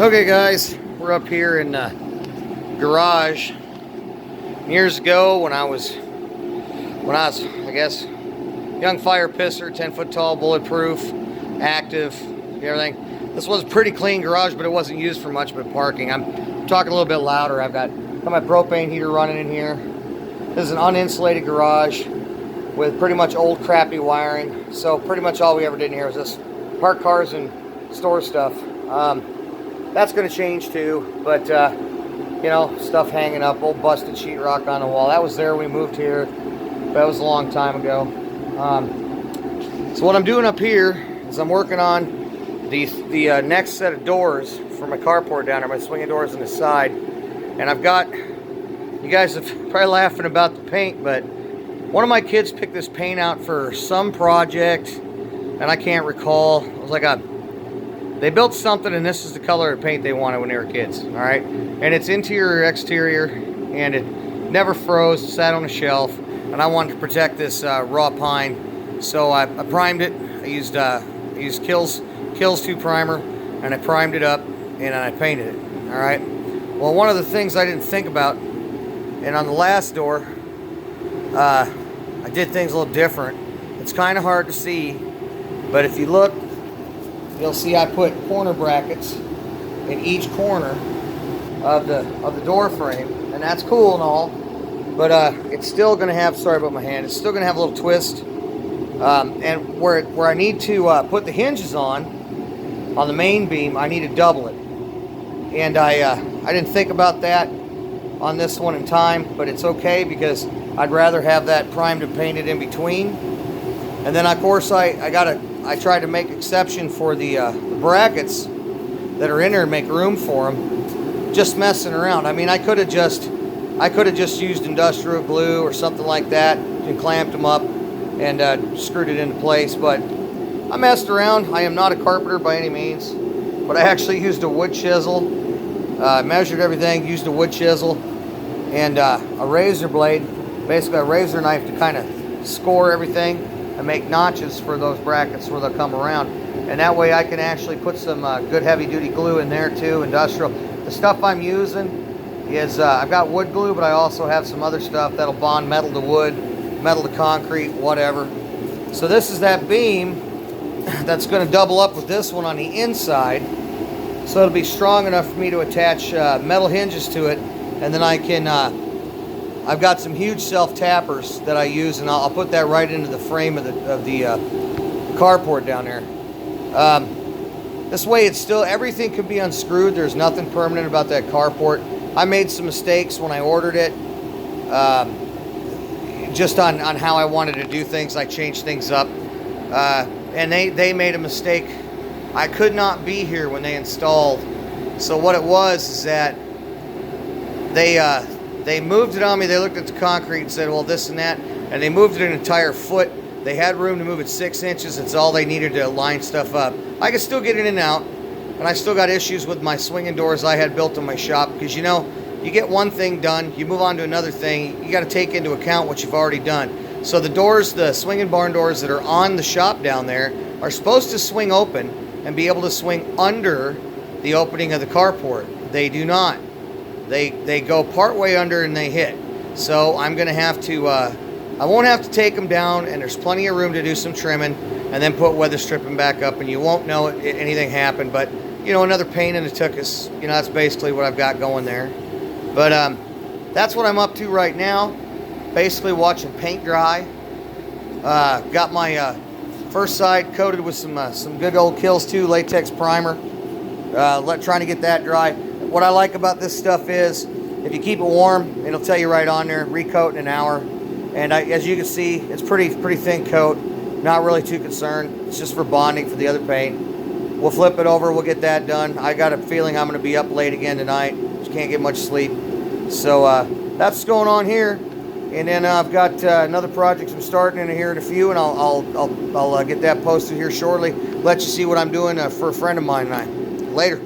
Okay guys, we're up here in the garage. Years ago when I was, I guess, young fire pisser, 10 foot tall, bulletproof, active, everything. This was a pretty clean garage, but it wasn't used for much but parking. I'm talking a little bit louder. I've got my propane heater running in here. This is an uninsulated garage with pretty much old crappy wiring. So pretty much all we ever did in here was just park cars and store stuff. That's going to change too, but you know, stuff hanging up, old busted sheetrock on the wall. That was there when we moved here. That was a long time ago. So what I'm doing up here is I'm working on the next set of doors for my carport down there, my swinging doors on the side. And I've got, you guys are probably laughing about the paint, but one of my kids picked this paint out for some project, and I can't recall. It was like they built something, and this is the color of paint they wanted when they were kids, all right? And it's interior, exterior, and it never froze, it sat on a shelf, and I wanted to protect this raw pine, so I primed it. I used Kills 2 primer, and I primed it up, and I painted it, all right? Well, one of the things I didn't think about, and on the last door, I did things a little different. It's kind of hard to see, but if you look, you'll see I put corner brackets in each corner of the door frame, and that's cool and all, but it's still going to have, sorry about my hand, it's still going to have a little twist, and where I need to put the hinges on the main beam, I need to double it, and I didn't think about that on this one in time, but it's okay because I'd rather have that primed and painted in between. And then of course I tried to make exception for the brackets that are in there and make room for them. Just messing around. I mean, I could have just used industrial glue or something like that and clamped them up and screwed it into place. But I messed around. I am not a carpenter by any means, but I actually used a wood chisel. Measured everything, used a wood chisel and a razor blade, basically a razor knife to kind of score everything and make notches for those brackets where they'll come around. And that way I can actually put some good heavy duty glue in there too, industrial. The stuff I'm using is, I've got wood glue, but I also have some other stuff that'll bond metal to wood, metal to concrete, whatever. So this is that beam that's going to double up with this one on the inside. So it'll be strong enough for me to attach metal hinges to it, and then I can, I've got some huge self-tappers that I use, and I'll put that right into the frame of the carport down there. This way it's still, everything can be unscrewed. There's nothing permanent about that carport. I made some mistakes when I ordered it, just on how I wanted to do things. I changed things up, and they made a mistake. I could not be here when they installed. So what it was is that they moved it on me. They looked at the concrete and said, well, this and that, and they moved it an entire foot. They had room to move it 6 inches. It's all they needed to line stuff up. I could still get in and out, and I still got issues with my swinging doors I had built in my shop, because you know, you get one thing done, you move on to another thing, you got to take into account what you've already done. So the doors, the swinging barn doors that are on the shop down there are supposed to swing open and be able to swing under the opening of the carport. They do not. They go part way under and they hit. So I'm gonna have to, I won't have to take them down, and there's plenty of room to do some trimming and then put weather stripping back up, and you won't know anything happened. But you know, another pain in the tuchus, you know, that's basically what I've got going there. But that's what I'm up to right now. Basically watching paint dry. Got my first side coated with some good old Kills 2 latex primer. Trying to get that dry. What I like about this stuff is, if you keep it warm, it'll tell you right on there, recoat in an hour. And as you can see, it's pretty thin coat. Not really too concerned. It's just for bonding for the other paint. We'll flip it over, we'll get that done. I got a feeling I'm going to be up late again tonight. Just can't get much sleep. So that's what's going on here. And then I've got another project I'm starting in here in a few, and I'll get that posted here shortly. Let you see what I'm doing for a friend of mine and I. Later.